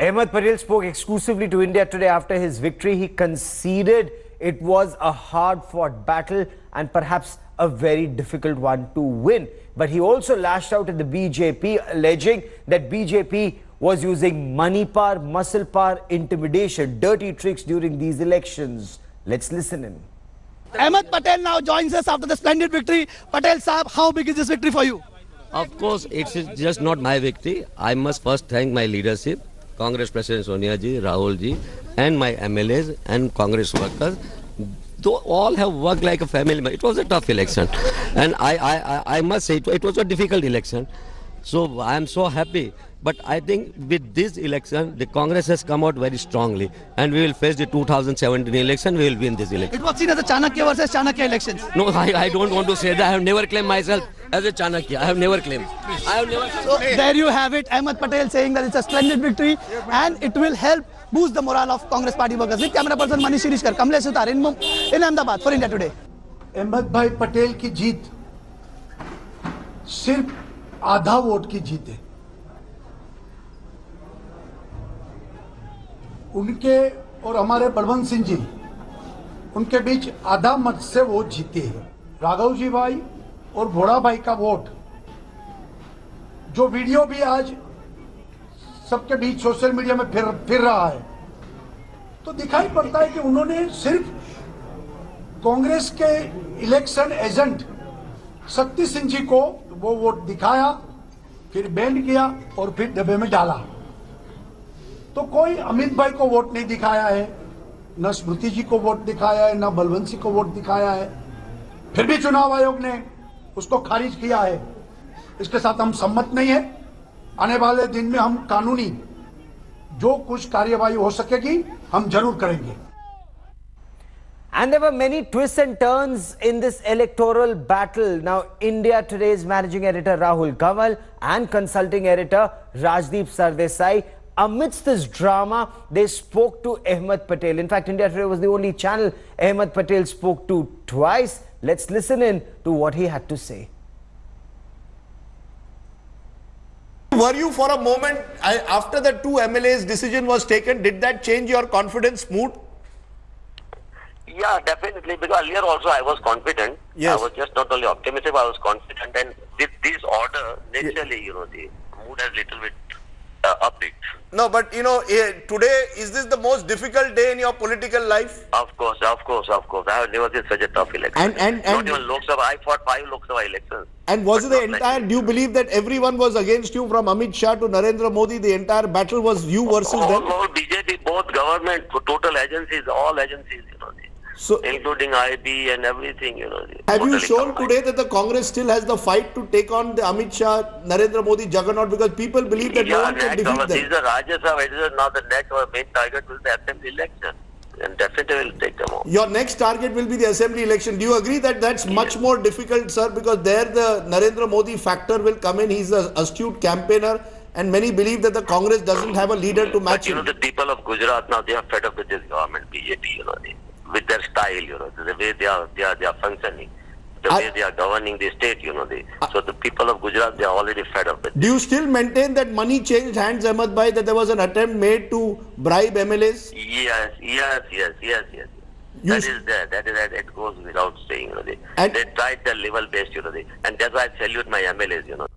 Ahmed Patel spoke exclusively to India today after his victory. He conceded it was a hard-fought battle and perhaps a very difficult one to win. But he also lashed out at the BJP, alleging that BJP was using money power, muscle power, intimidation, dirty tricks during these elections. Let's listen in. Ahmed Patel now joins us after the splendid victory. Patel Saab, how big is this victory for you? Of course, it's just not my victory. I must first thank my leadership, Congress President Sonia ji, Rahul ji, and my MLAs and Congress workers. Though all have worked like a family. It was a tough election, and I must say it was a difficult election. So I am so happy. But I think with this election, the Congress has come out very strongly, and we will face the 2017 election. We will win this election. It was seen as a Chanakya versus Chanakya elections. No, I don't want to say that. I have never claimed myself as a Chanakya. I have never claimed. So there you have it. Ahmed Patel saying that it's a splendid victory, and it will help boost the morale of Congress party workers. With camera person Manish Shirishkar, Kamlesh Sutar in Ahmedabad for India Today. Ahmad भाई पटेल की जीत सिर्फ आधा vote की जीत है। उनके और हमारे बलवंत सिंह जी, उनके बीच आधा मत से वोट जीते हैं। राघव जी भाई और भोड़ा भाई का वोट, जो वीडियो भी आज सबके बीच सोशल मीडिया में फिर रहा है, तो दिखाई पड़ता है कि उन्होंने सिर्फ कांग्रेस के इलेक्शन एजेंट शक्ति सिंह जी को वो वोट दिखाया, फिर बैंड किया और फिर डब्बे में डाला। तो कोई अमित भाई को वोट नहीं दिखाया है, न स्मृति जी को वोट दिखाया है, न बलवंत सिंह को वोट दिखाया है। फिर भी चुनाव आयोग ने उसको खारिज किया है। इसके साथ हम सम्मत नहीं है। आने वाले दिन में हम कानूनी जो कुछ कार्यवाही हो सकेगी हम जरूर करेंगे। And there were many twists and turns in this electoral battle. Now, India Today's managing editor Rahul Kanwal and consulting editor Rajdeep Sardesai, amidst this drama, they spoke to Ahmed Patel. In fact, India Today was the only channel Ahmed Patel spoke to twice. Let's listen in to what he had to say. Were you for a moment, after the two MLAs decision was taken, did that change your confidence mood? Yeah, definitely, because earlier also I was confident. Yes. I was just not only optimistic, I was confident, and with this order, naturally, the mood has little bit upbeat. No, but today, is this the most difficult day in your political life? Of course. I have never seen such a tough election. And not even Lok Sabha, I fought 5 Lok Sabha elections. And was it the entire, do you believe that everyone was against you from Amit Shah to Narendra Modi, the entire battle was you versus them? All BJP, both government, total agencies, all agencies, So, including IB and everything, Have you shown today that the Congress still has the fight to take on the Amit Shah, Narendra Modi juggernaut, because people believe that no one can defeat them? This is the Rajya Sabha, it is not the next or main target will be the assembly election, and definitely will take them on. Your next target will be the assembly election. Do you agree that that's much more difficult, sir, because there the Narendra Modi factor will come in. He's an astute campaigner, and many believe that the Congress doesn't have a leader to match him. The people of Gujarat now, they are fed up with this government, BJP, with their style, the way they are functioning, the way they are governing the state, so the people of Gujarat, they are already fed up with it. Do you still maintain that money changed hands, Ahmed Bhai, that there was an attempt made to bribe MLAs? Yes. That is there. It goes without saying, they tried their level best, and that's why I salute my MLAs,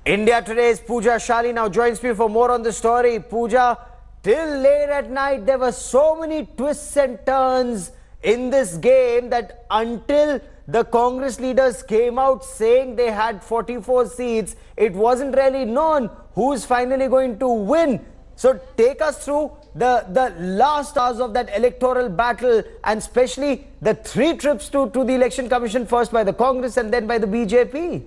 India Today's Pooja Shali now joins me for more on the story. Pooja, till late at night, there were so many twists and turns in this game that until the Congress leaders came out saying they had 44 seats, it wasn't really known who is finally going to win. So take us through the last hours of that electoral battle, and especially the 3 trips to the Election Commission, first by the Congress and then by the BJP.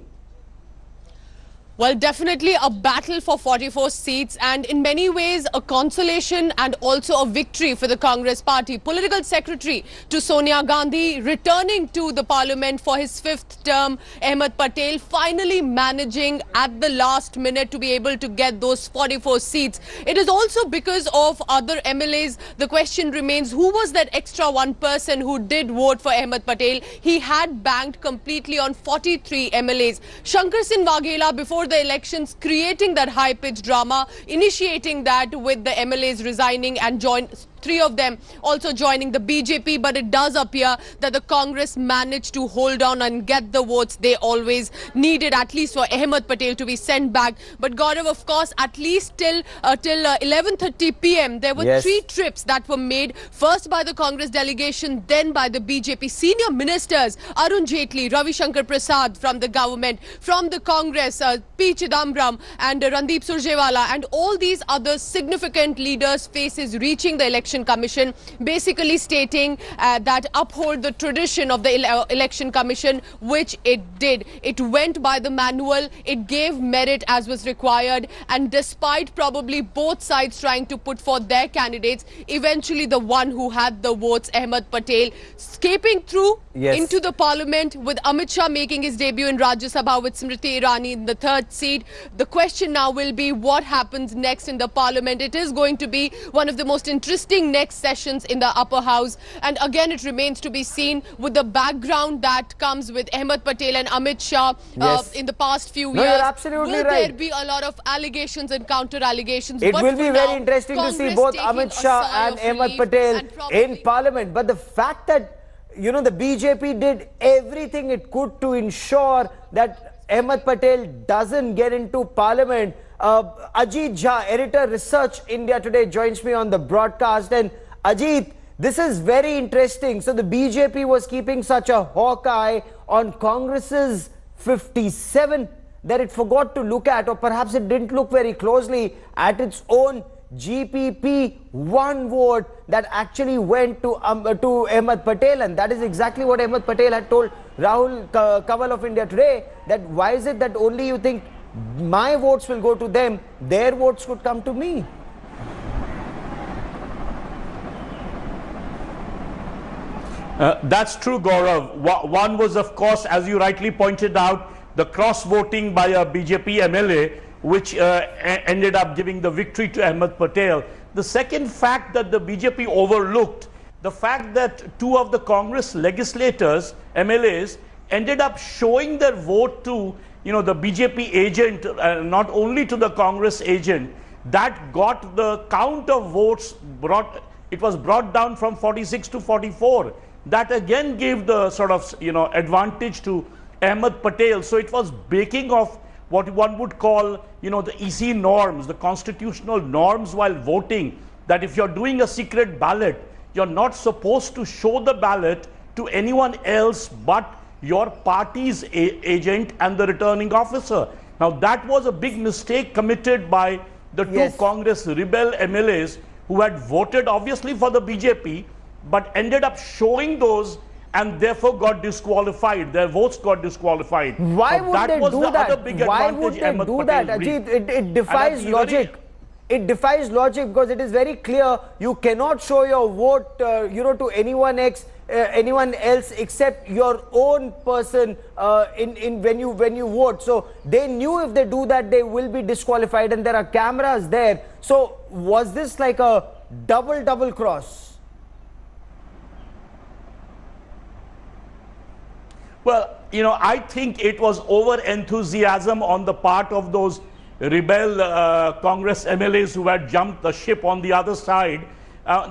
Well, definitely a battle for 44 seats, and in many ways a consolation and also a victory for the Congress party. Political Secretary to Sonia Gandhi returning to the parliament for his 5th term, Ahmed Patel finally managing at the last minute to be able to get those 44 seats. It is also because of other MLAs. The question remains, who was that extra one person who did vote for Ahmed Patel? He had banked completely on 43 MLAs. Shankar Singh Waghela, before the elections, creating that high-pitched drama, initiating that with the MLAs resigning and three of them also joining the BJP, but it does appear that the Congress managed to hold on and get the votes they always needed, at least for Ahmed Patel to be sent back. But Gaurav, of course, at least till 11:30 p.m. there were three trips that were made, first by the Congress delegation, then by the BJP senior ministers, Arun Jaitley, Ravi Shankar Prasad from the government, from the Congress, P. Chidambaram and Randeep Surjewala, and all these other significant leaders' faces reaching the Election Commission, basically stating that uphold the tradition of the Election Commission, which it did. It went by the manual, it gave merit as was required, and despite probably both sides trying to put forth their candidates, eventually the one who had the votes, Ahmed Patel, escaping through into the parliament, with Amit Shah making his debut in Rajya Sabha with Smriti Irani in the third seat. The question now will be what happens next in the parliament. It is going to be one of the most interesting next sessions in the upper house, and again it remains to be seen with the background that comes with Ahmed Patel and Amit Shah in the past few years. You're absolutely will right. there be a lot of allegations and counter allegations? It but will be now, very interesting to see both Amit Shah and Ahmed Patel in parliament. But the fact that, you know, the BJP did everything it could to ensure that Ahmed Patel doesn't get into parliament. Ajit Jha, editor Research India Today, joins me on the broadcast. And Ajit, this is very interesting. So the BJP was keeping such a hawk eye on Congress's 57 that it forgot to look at, or perhaps it didn't look very closely at its own GPP one vote that actually went to Ahmed Patel. And that is exactly what Ahmed Patel had told Rahul Kanwal of India Today, that why is it that only you think my votes will go to them, their votes could come to me? That's true, Gaurav. One was, of course, as you rightly pointed out, the cross-voting by a BJP MLA, which ended up giving the victory to Ahmed Patel. The second fact that the BJP overlooked, the fact that two of the Congress legislators, MLAs, ended up showing their vote to, you know, the BJP agent, not only to the Congress agent. That got the count of votes brought down from 46 to 44. That again gave the sort of, you know, advantage to Ahmed Patel. So it was breaking of what one would call, you know, the EC norms, the constitutional norms while voting, that if you're doing a secret ballot, you're not supposed to show the ballot to anyone else but your party's agent and the returning officer. Now that was a big mistake committed by the two Congress rebel MLAs who had voted obviously for the BJP, but ended up showing those and therefore got disqualified. Their votes got disqualified. Why would they do that? Why would they do that, Ajit? It defies logic. It defies logic because it is very clear you cannot show your vote, you know, to anyone else except your own person when you vote. So they knew if they do that, they will be disqualified, and there are cameras there. So was this like a double cross? Well, you know, I think it was over-enthusiasm on the part of those rebel Congress MLAs who had jumped the ship on the other side.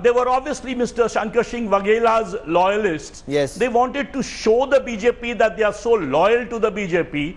They were obviously Mr. Shankar Singh Vaghela's loyalists. Yes. They wanted to show the BJP that they are so loyal to the BJP.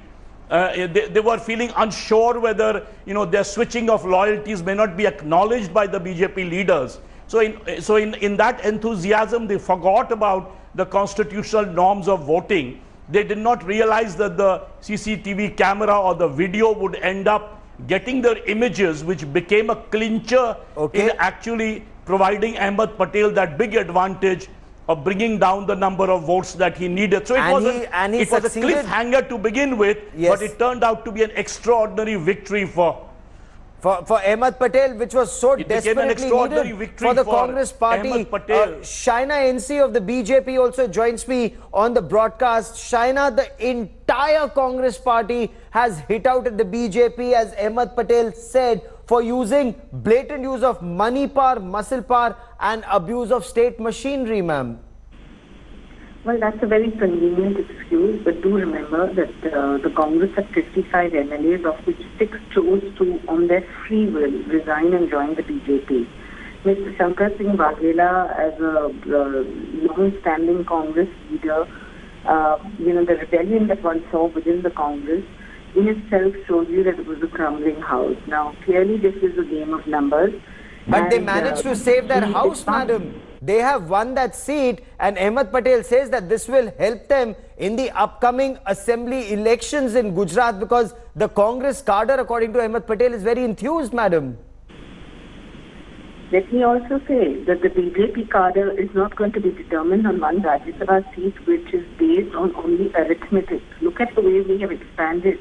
They were feeling unsure whether, you know, their switching of loyalties may not be acknowledged by the BJP leaders. So in that enthusiasm, they forgot about the constitutional norms of voting. They did not realize that the CCTV camera or the video would end up getting their images, which became a clincher in actually providing Ahmed Patel that big advantage of bringing down the number of votes that he needed. So it was a cliffhanger to begin with, but it turned out to be an extraordinary victory for Ahmed Patel, which was so desperately needed for the Congress party. Shaina NC of the BJP also joins me on the broadcast. Shaina, the entire Congress party has hit out at the BJP, as Ahmed Patel said, for using blatant use of money power, muscle power and abuse of state machinery, ma'am. Well, that's a very convenient excuse, but do remember that the Congress had 55 MLAs, of which 6 chose to, on their free will, resign and join the BJP. Mr. Shankar Singh Waghela, as a long-standing Congress leader, the rebellion that one saw within the Congress in itself shows you that it was a crumbling house. Now, clearly this is a game of numbers. But they managed to save their house, madam. They have won that seat, and Ahmed Patel says that this will help them in the upcoming assembly elections in Gujarat, because the Congress cadre, according to Ahmed Patel, is very enthused, madam. Let me also say that the BJP cadre is not going to be determined on one Rajya Sabha seat, which is based on only arithmetic. Look at the way we have expanded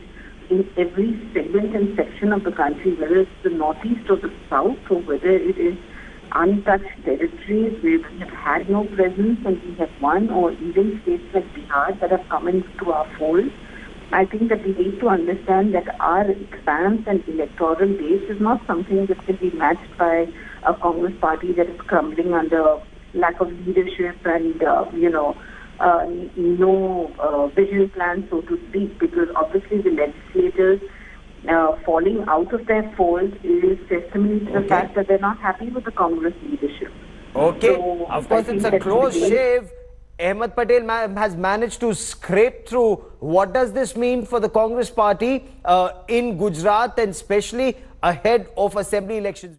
in every segment and section of the country, whether it's the northeast or the south, or whether it is untouched territories where we have had no presence and we have won, or even states like Bihar that have come into our fold. I think that we need to understand that our expanse and electoral base is not something that can be matched by a Congress party that is crumbling under lack of leadership and, no vision plan, so to speak, because obviously the legislators falling out of their fold is testimony to the fact that they're not happy with the Congress leadership. Okay, So, of course it's a close shave. Ahmed Patel has managed to scrape through. What does this mean for the Congress party in Gujarat, and especially ahead of assembly elections?